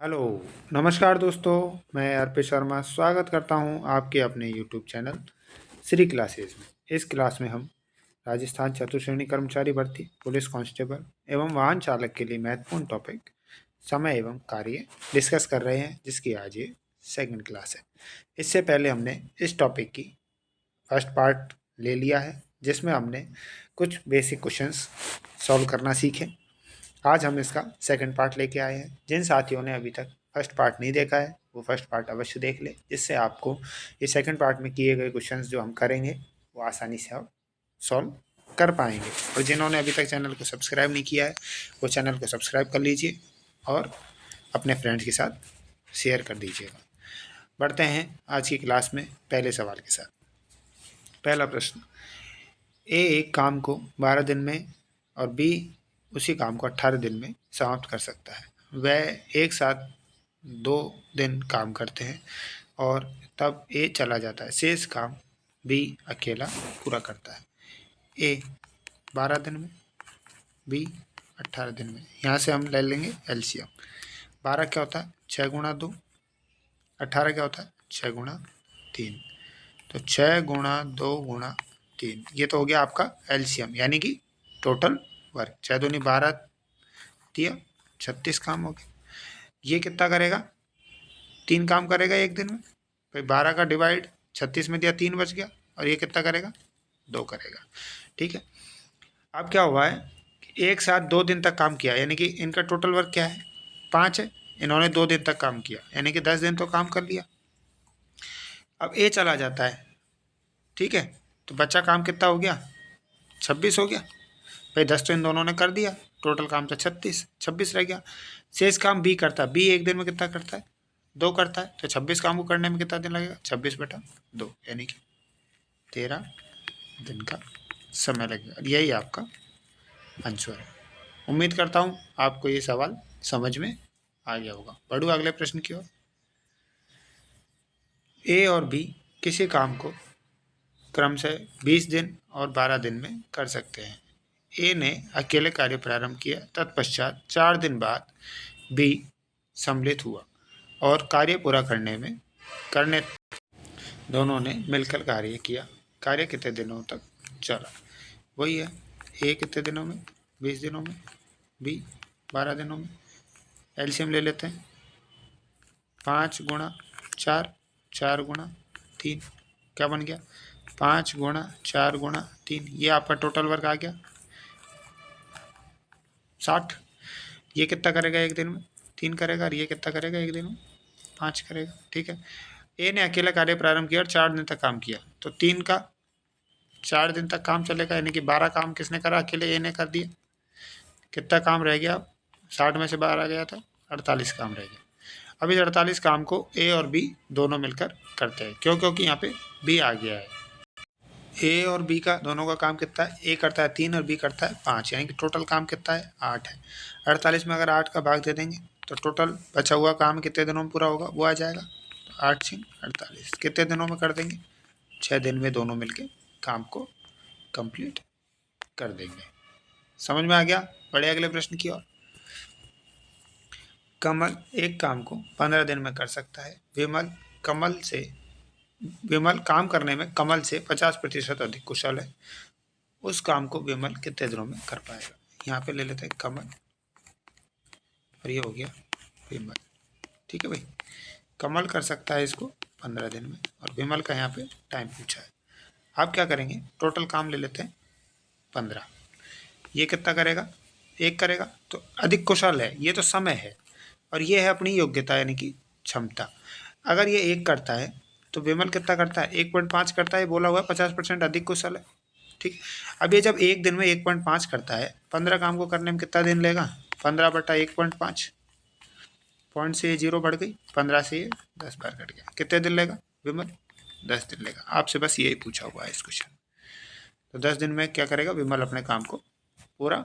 Hello, नमस्कार दोस्तों। मैं अर्पित शर्मा स्वागत करता हूं आपके अपने यूट्यूब चैनल श्री क्लासेस में। इस क्लास में हम राजस्थान चतुर्श्रेणी कर्मचारी भर्ती, पुलिस कांस्टेबल एवं वाहन चालक के लिए महत्वपूर्ण टॉपिक समय एवं कार्य डिस्कस कर रहे हैं, जिसकी आज ये सेकंड क्लास है। इससे पहले हमने इस टॉपिक की फर्स्ट पार्ट ले लिया है, जिसमें हमने कुछ बेसिक क्वेश्चंस सॉल्व करना सीखे। आज हम इसका सेकंड पार्ट लेके आए हैं। जिन साथियों ने अभी तक फर्स्ट पार्ट नहीं देखा है वो फर्स्ट पार्ट अवश्य देख ले, जिससे आपको ये सेकंड पार्ट में किए गए क्वेश्चंस जो हम करेंगे वो आसानी से आप सॉल्व कर पाएंगे। और जिन्होंने अभी तक चैनल को सब्सक्राइब नहीं किया है वो चैनल को सब्सक्राइब कर लीजिए और अपने फ्रेंड्स के साथ शेयर कर दीजिएगा। बढ़ते हैं आज की क्लास में पहले सवाल के साथ। पहला प्रश्न, ए एक काम को 12 दिन में और बी उसी काम को 18 दिन में समाप्त कर सकता है। वह एक साथ 2 दिन काम करते हैं और तब ए चला जाता है। शेष काम बी अकेला पूरा करता है। ए 12 दिन में, बी 18 दिन में। यहाँ से हम ले लेंगे एलसीएम। 12 क्या होता है? 6 गुणा 2। 18 क्या होता है? 6 गुणा 3। तो 6 गुणा 2 गुणा 3, ये तो हो गया आपका एलसीएम, यानी कि टोटल वर्क। 6 दूनी 12 दिया, 36 काम हो गया। ये कितना करेगा? 3 काम करेगा एक दिन में। भाई 12 का डिवाइड 36 में दिया, 3 बच गया। और ये कितना करेगा? 2 करेगा। ठीक है। अब क्या हुआ है कि एक साथ 2 दिन तक काम किया, यानी कि इनका टोटल वर्क क्या है? 5 है। इन्होंने 2 दिन तक काम किया, यानी कि 10 दिन तो काम कर लिया। अब ए चला जाता है, ठीक है, तो बच्चा काम कितना हो गया? 26 हो गया। भाई 10 तो इन दोनों ने कर दिया, टोटल काम तो 26 रह गया। शेष काम बी करता है। बी एक दिन में कितना करता है? 2 करता है। तो 26 काम को करने में कितना दिन लगेगा? 26/2, यानी कि 13 दिन का समय लगेगा। यही आपका आंसर है। उम्मीद करता हूँ आपको ये सवाल समझ में आ गया होगा। बढ़ू अगले प्रश्न की ओर। ए और बी किसी काम को क्रम से 20 दिन और 12 दिन में कर सकते हैं। ए ने अकेले कार्य प्रारंभ किया, तत्पश्चात 4 दिन बाद बी सम्मिलित हुआ और कार्य पूरा करने दोनों ने मिलकर कार्य किया। कार्य कितने दिनों तक चला? वही है, ए कितने दिनों में? 20 दिनों में, बी 12 दिनों में। एलसीएम ले लेते हैं। 5 गुणा 4, 4 गुणा 3, क्या बन गया? 5 गुणा 4 गुणा 3, ये आपका टोटल वर्क आ गया 60। ये कितना करेगा एक दिन में? 3 करेगा। और ये कितना करेगा एक दिन में? 5 करेगा। ठीक है। ए ने अकेला कार्य प्रारंभ किया और 4 दिन तक काम किया, तो 3 का 4 दिन तक काम चलेगा, यानी कि 12 काम किसने करा? अकेले ए ने कर दिया। कितना काम रह गया? 60 में से 12 गया था, 48 काम रह गया। अब इस 48 काम को ए और बी दोनों मिलकर करते हैं। क्यों? क्योंकि यहाँ पे बी आ गया है। ए और बी का दोनों का काम कितना है? ए करता है 3 और बी करता है 5, यानी कि टोटल काम कितना है? 8 है। 48 में अगर 8 का भाग दे देंगे तो टोटल बचा हुआ काम कितने दिनों में पूरा होगा? वो आ जाएगा। तो 8 6 48 कितने दिनों में कर देंगे? 6 दिन में दोनों मिलके काम को कंप्लीट कर देंगे। समझ में आ गया? बढ़े अगले प्रश्न की ओर। कमल एक काम को 15 दिन में कर सकता है। विमल काम करने में कमल से 50% अधिक कुशल है। उस काम को विमल कितने दिनों में कर पाएगा? यहाँ पे ले लेते हैं कमल और ये हो गया विमल। ठीक है भाई, कमल कर सकता है इसको 15 दिन में और विमल का यहाँ पे टाइम पूछा है। आप क्या करेंगे? टोटल काम ले लेते हैं 15। ये कितना करेगा? 1 करेगा। तो अधिक कुशल है, ये तो समय है, और ये है अपनी योग्यता यानी कि क्षमता। अगर ये 1 करता है तो विमल कितना करता है? 1.5 करता है। बोला हुआ है 50% अधिक कुशल है। ठीक है। अब ये जब एक दिन में 1.5 करता है, 15 काम को करने में कितना दिन लेगा? 15/1.5, पॉइंट से ये 0 बढ़ गई, 15 से ये 10 बार कट गया। कितने दिन लेगा विमल? 10 दिन लेगा। आपसे बस यही पूछा हुआ है इस क्वेश्चन। तो 10 दिन में क्या करेगा विमल? अपने काम को पूरा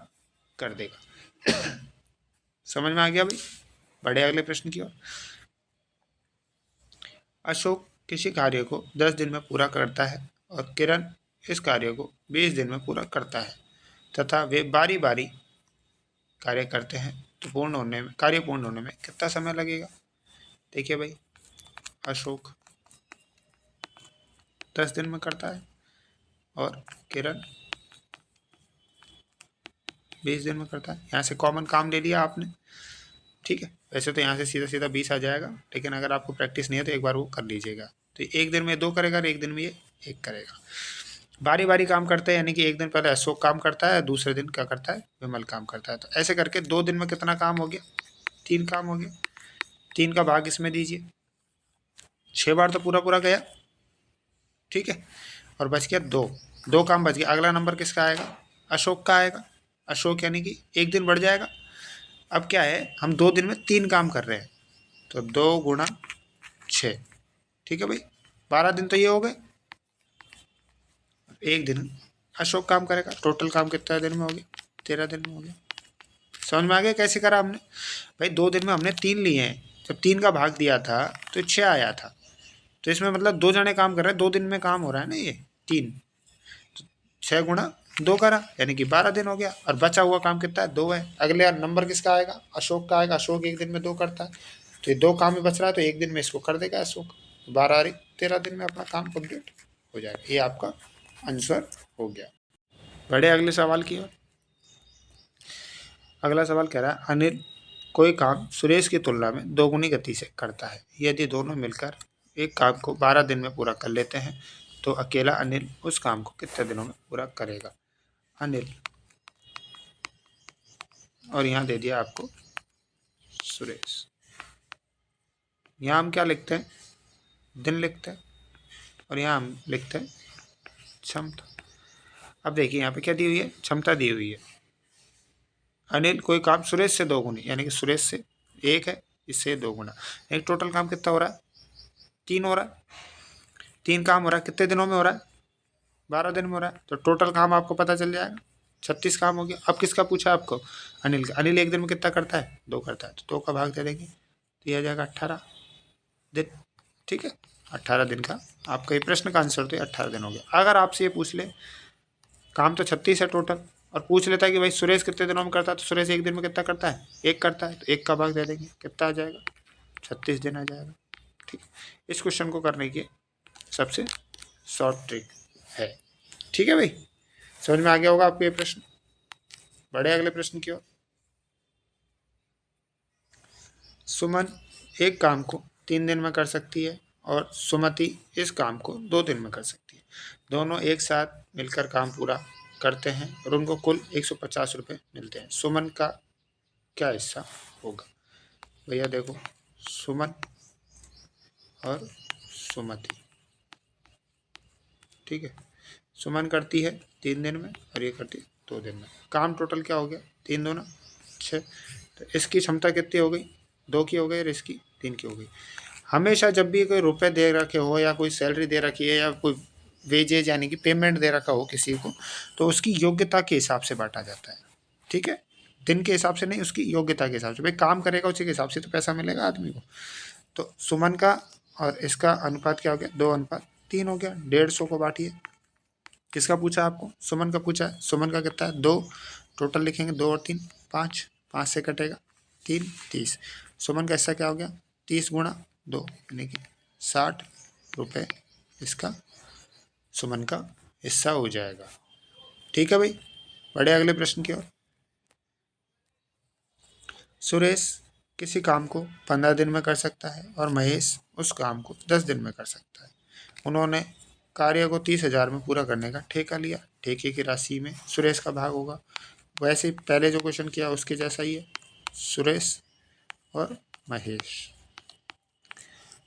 कर देगा। समझ में आ गया भाई? बढ़े अगले प्रश्न की ओर। अशोक किसी कार्य को 10 दिन में पूरा करता है और किरण इस कार्य को 20 दिन में पूरा करता है तथा वे बारी बारी कार्य करते हैं। तो पूर्ण होने में, कार्य पूर्ण होने में कितना समय लगेगा? देखिए भाई, अशोक 10 दिन में करता है और किरण 20 दिन में करता है। यहाँ से कॉमन काम ले लिया आपने, ठीक है। वैसे तो यहाँ से सीधा सीधा 20 आ जाएगा, लेकिन अगर आपको प्रैक्टिस नहीं है तो एक बार वो कर लीजिएगा। तो एक दिन में 2 करेगा और एक दिन में ये 1 करेगा। बारी बारी काम करते हैं, यानी कि एक दिन पहले अशोक काम करता है, दूसरे दिन क्या करता है? विमल काम करता है। तो ऐसे करके 2 दिन में कितना काम हो गया? 3 काम हो गया। 3 का भाग इसमें दीजिए, 6 बार तो पूरा पूरा गया, ठीक है। और बच गया 2 काम बच गया। अगला नंबर किसका आएगा? अशोक का आएगा। अशोक यानी कि एक दिन बढ़ जाएगा। अब क्या है, हम 2 दिन में 3 काम कर रहे हैं, तो 2 गुणा 6, ठीक है भाई, 12 दिन तो ये हो गए। एक दिन अशोक काम करेगा, टोटल काम कितना दिन में हो गया? 13 दिन में हो गया। समझ में आ गया कैसे करा हमने? भाई 2 दिन में हमने 3 लिए हैं, जब 3 का भाग दिया था तो 6 आया था। तो इसमें मतलब 2 जने काम कर रहे हैं, 2 दिन में काम हो रहा है ना ये 3, 6 गुणा 2 करा, यानी कि 12 दिन हो गया। और बचा हुआ काम कितना है? 2 है। अगले नंबर किसका आएगा? अशोक का आएगा। अशोक एक दिन में 2 करता है, तो ये 2 काम ही बच रहा है, तो एक दिन में इसको कर देगा अशोक। 12 और 13 दिन में अपना काम कंप्लीट हो जाएगा। ये आपका आंसर हो गया। बढ़े अगले सवाल की ओर। अगला सवाल कह रहा है, अनिल कोई काम सुरेश की तुलना में 2 गुनी गति से करता है। यदि दोनों मिलकर एक काम को 12 दिन में पूरा कर लेते हैं, तो अकेला अनिल उस काम को कितने दिनों में पूरा करेगा? अनिल, और यहाँ दे दिया आपको सुरेश। यहाँ हम क्या लिखते हैं? दिन लिखते हैं, और यहाँ हम लिखते हैं क्षमता। अब देखिए यहाँ पे क्या दी हुई है? क्षमता दी हुई है। अनिल कोई काम सुरेश से 2 गुनी, यानी कि सुरेश से 1 है, इससे 2 गुना, एक टोटल काम कितना हो रहा है? 3 हो रहा है। 3 काम हो रहा है, कितने दिनों में हो रहा है? 12 दिन में हो रहा है। तो टोटल काम आपको पता चल जाएगा, 36 काम हो गया। अब किसका पूछा आपको? अनिल का। अनिल एक दिन में कितना करता है? 2 करता है, तो 2 का भाग दे देंगे, तो यह आ जाएगा 18 दिन, ठीक है। 18 दिन का आपका ये प्रश्न का आंसर तो 18 दिन हो गया। अगर आपसे ये पूछ ले, काम तो 36 है टोटल, और पूछ लेता है कि भाई सुरेश कितने दिनों में करता है, तो सुरेश एक दिन में कितना करता है? 1 करता है, तो 1 का भाग दे देंगे, कितना आ जाएगा? 36 दिन आ जाएगा, ठीक। इस क्वेश्चन को करने की सबसे शॉर्ट ट्रिक है, ठीक है भाई। समझ में आ गया होगा आपको ये प्रश्न। बढ़े अगले प्रश्न की ओर। सुमन एक काम को 3 दिन में कर सकती है और सुमति इस काम को 2 दिन में कर सकती है। दोनों एक साथ मिलकर काम पूरा करते हैं और उनको कुल 150 रुपये मिलते हैं। सुमन का क्या हिस्सा होगा? भैया देखो, सुमन और सुमति, ठीक है। सुमन करती है 3 दिन में और ये करती है 2 दिन में। काम टोटल क्या हो गया? 3 दूना 6। तो इसकी क्षमता कितनी हो गई? 2 की हो गई और इसकी 3 की हो गई। हमेशा जब भी कोई रुपए दे रखे हो या कोई सैलरी दे रखी है या कोई वेजेज यानी कि पेमेंट दे रखा हो किसी को, तो उसकी योग्यता के हिसाब से बांटा जाता है, ठीक है। दिन के हिसाब से नहीं, उसकी योग्यता के हिसाब से। भाई काम करेगा उसी के हिसाब से तो पैसा मिलेगा आदमी को। तो सुमन का और इसका अनुपात क्या हो गया? 2:3 हो गया। 150 को बांटिए। किसका पूछा आपको? सुमन का पूछा है। सुमन का कितना है? 2। टोटल लिखेंगे 2 और 3 5, 5 से कटेगा 3, 30। सुमन का हिस्सा क्या हो गया? 30 गुणा 2 यानी कि 60 रुपये इसका सुमन का हिस्सा हो जाएगा, ठीक है भाई। बढ़े अगले प्रश्न की ओर। सुरेश किसी काम को 15 दिन में कर सकता है और महेश उस काम को 10 दिन में कर सकता है। उन्होंने कार्य को 30,000 में पूरा करने का ठेका लिया। ठेके की राशि में सुरेश का भाग होगा। वैसे ही पहले जो क्वेश्चन किया उसके जैसा ही है। सुरेश और महेश,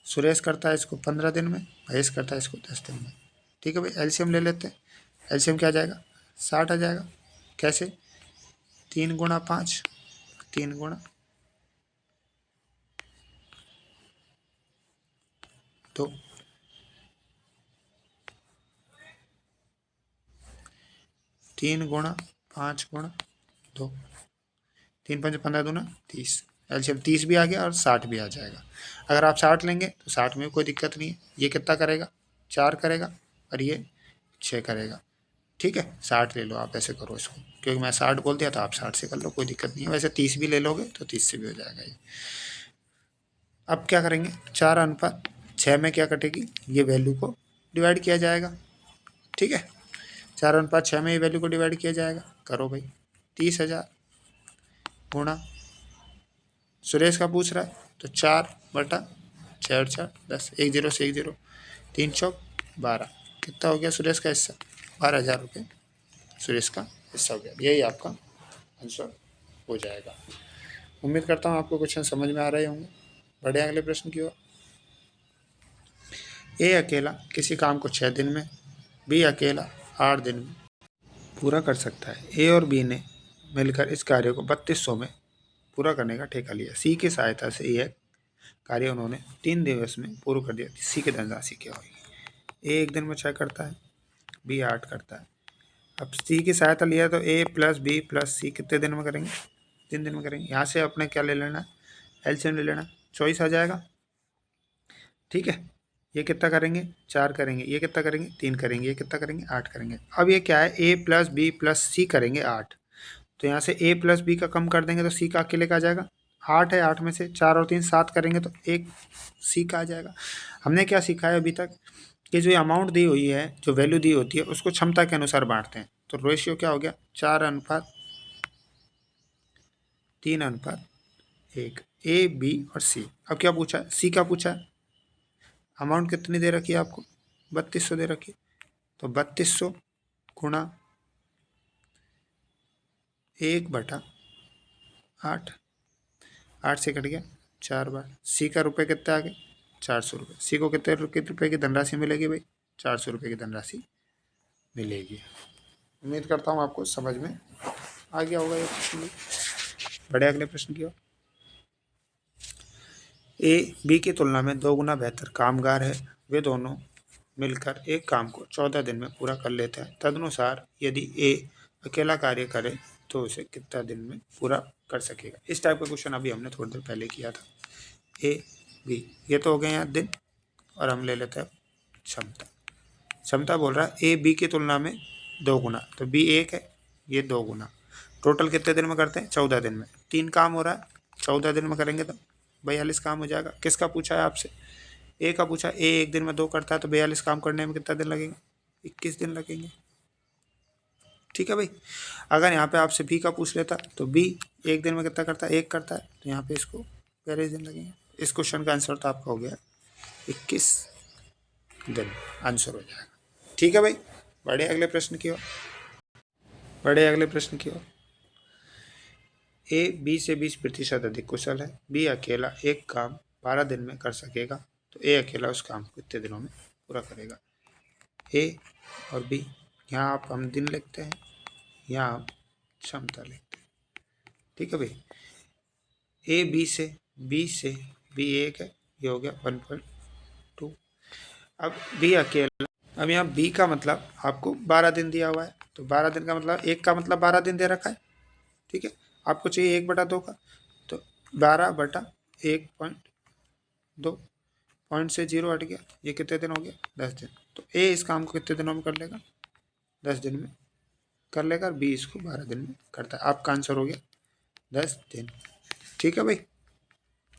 सुरेश करता है इसको 15 दिन में, महेश करता है इसको 10 दिन में, ठीक है भाई। एलसीएम ले लेते हैं। एलसीएम क्या आ जाएगा? 60 आ जाएगा। कैसे? 3 गुणा 5, 3 गुणा 2, 3 गुणा 5 गुणा 2, 3 5 15 दूना 30। एलसीएम 30 भी आ गया और 60 भी आ जाएगा। अगर आप 60 लेंगे तो 60 में कोई दिक्कत नहीं है। ये कितना करेगा? 4 करेगा और ये 6 करेगा, ठीक है, 60 ले लो आप, ऐसे करो इसको, क्योंकि मैं 60 बोल दिया तो आप 60 से कर लो, कोई दिक्कत नहीं है। वैसे 30 भी ले लोगे तो 30 से भी हो जाएगा ये। अब क्या करेंगे, 4:6 में क्या कटेगी, ये वैल्यू को डिवाइड किया जाएगा। ठीक है, 4:6 में ये वैल्यू को डिवाइड किया जाएगा। करो भाई, 30,000 गुणा, सुरेश का पूछ रहा है तो 4/6 10, 1 0 से 1 0, 3 चौक 12, कितना हो गया सुरेश का हिस्सा, 12,000 रुपये सुरेश का हिस्सा हो गया। यही आपका आंसर हो जाएगा। उम्मीद करता हूँ आपको क्वेश्चन समझ में आ रहे होंगे। बढ़े अगले प्रश्न की ओर। ए अकेला किसी काम को 6 दिन में, बी अकेला 8 दिन में पूरा कर सकता है। ए और बी ने मिलकर इस कार्य को 3200 में पूरा करने का ठेका लिया। सी की सहायता से यह कार्य उन्होंने 3 दिवस में पूरा कर दिया। सी की धनराशि क्या होगी। ए 1 दिन में 6 करता है, बी 8 करता है। अब सी की सहायता लिया तो ए प्लस बी प्लस सी कितने दिन में करेंगे, 3 दिन में करेंगे। यहाँ से अपने क्या ले लेना, एलसीएम ले लेना, 24 आ जाएगा। ठीक है, ये कितना करेंगे, 4 करेंगे, ये कितना करेंगे, 3 करेंगे, ये कितना करेंगे, 8 करेंगे। अब ये क्या है, ए प्लस बी प्लस सी करेंगे 8, तो यहाँ से ए प्लस बी का कम कर देंगे तो सी का अकेले का आ जाएगा। 8 है, 8 में से 4 और 3 7 करेंगे तो एक सी का आ जाएगा। हमने क्या सीखा है अभी तक कि जो अमाउंट दी हुई है, जो वैल्यू दी होती है, उसको क्षमता के अनुसार बांटते हैं। तो रेशियो क्या हो गया, 4:3:1, ए बी और सी। अब क्या पूछा है, सी का पूछा है। अमाउंट कितनी दे रखी है आपको, 3200 दे रखी है, तो 3200 गुणा 1/8, 8 से कट गया 4 बार। सी का रुपये कितना आ गए, 400 रुपये। सी को कितने रुपये की धनराशि मिलेगी भाई, 400 रुपये की धनराशि मिलेगी। उम्मीद करता हूँ आपको समझ में आ गया होगा ये प्रश्न। बढ़े अगले प्रश्न की ओर। ए बी की तुलना में 2 गुना बेहतर कामगार है। वे दोनों मिलकर एक काम को 14 दिन में पूरा कर लेते हैं। तदनुसार यदि ए अकेला कार्य करे तो उसे कितना दिन में पूरा कर सकेगा। इस टाइप का क्वेश्चन अभी हमने थोड़ी देर पहले किया था। ए बी, ये तो हो गए यहाँ दिन, और हम ले लेते हैं क्षमता। क्षमता बोल रहा है ए बी की तुलना में 2 गुना, तो बी 1 है, ये 2 गुना। टोटल कितने दिन में करते हैं, 14 दिन में। 3 काम हो रहा है, 14 दिन में करेंगे तो 42 काम हो जाएगा। किसका पूछा है आपसे, ए का पूछा। ए 1 दिन में 2 करता है, तो 42 काम करने में कितना दिन लगेगा, 21 दिन लगेंगे। ठीक है भाई। अगर यहाँ पे आपसे बी का पूछ लेता तो बी 1 दिन में कितना करता है, 1 करता है, तो यहाँ पे इसको 42 दिन लगेंगे। इस क्वेश्चन का आंसर तो आपका हो गया 21 दिन, आंसर हो जाएगा। ठीक है भाई। बढ़े अगले प्रश्न की ओर। बढ़े अगले प्रश्न की ओर। ए बी से 20% अधिक कुशल है। बी अकेला एक काम 12 दिन में कर सकेगा, तो ए अकेला उस काम को कितने दिनों में पूरा करेगा। ए और बी, यहाँ आप हम दिन लिखते हैं, यहाँ हम क्षमता लिखते हैं। ठीक है भाई। ए बी से बी 1 है, ये हो गया 1.2। अब बी अकेला, अब यहाँ बी का मतलब आपको 12 दिन दिया हुआ है, तो 12 दिन का मतलब, एक का मतलब 12 दिन दे रखा है। ठीक है, आपको चाहिए 1/2 का, तो 12/1.2, पॉइंट से 0 हट गया, ये कितने दिन हो गया, 10 दिन। तो ए इस काम को कितने दिनों में कर लेगा, 10 दिन में कर लेगा, और बी इसको 12 दिन में करता है। आपका आंसर हो गया 10 दिन। ठीक है भाई,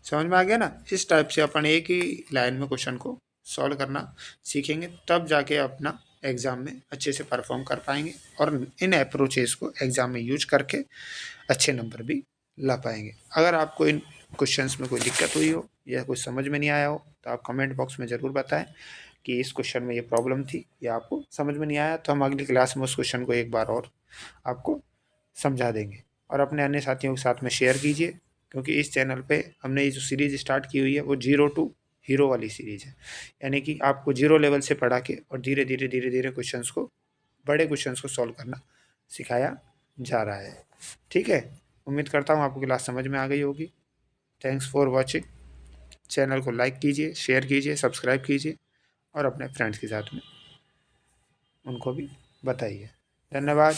समझ में आ गया ना। इस टाइप से अपन एक ही लाइन में क्वेश्चन को सॉल्व करना सीखेंगे, तब जाके अपना एग्ज़ाम में अच्छे से परफॉर्म कर पाएंगे, और इन अप्रोचेस को एग्ज़ाम में यूज करके अच्छे नंबर भी ला पाएंगे। अगर आपको इन क्वेश्चंस में कोई दिक्कत हुई हो या कुछ समझ में नहीं आया हो, तो आप कमेंट बॉक्स में ज़रूर बताएं कि इस क्वेश्चन में ये प्रॉब्लम थी या आपको समझ में नहीं आया, तो हम अगली क्लास में उस क्वेश्चन को एक बार और आपको समझा देंगे। और अपने अन्य साथियों के साथ में शेयर कीजिए, क्योंकि इस चैनल पे हमने ये जो सीरीज़ स्टार्ट की हुई है वो 0 to हीरो वाली सीरीज़ है, यानी कि आपको 0 लेवल से पढ़ा के और धीरे धीरे क्वेश्चंस को, बड़े क्वेश्चंस को सॉल्व करना सिखाया जा रहा है। ठीक है, उम्मीद करता हूँ आपको क्लास समझ में आ गई होगी। Thanks for watching. चैनल को लाइक कीजिए, शेयर कीजिए, सब्सक्राइब कीजिए, और अपने फ्रेंड्स के साथ में उनको भी बताइए। धन्यवाद।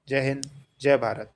जय हिंद, जय भारत।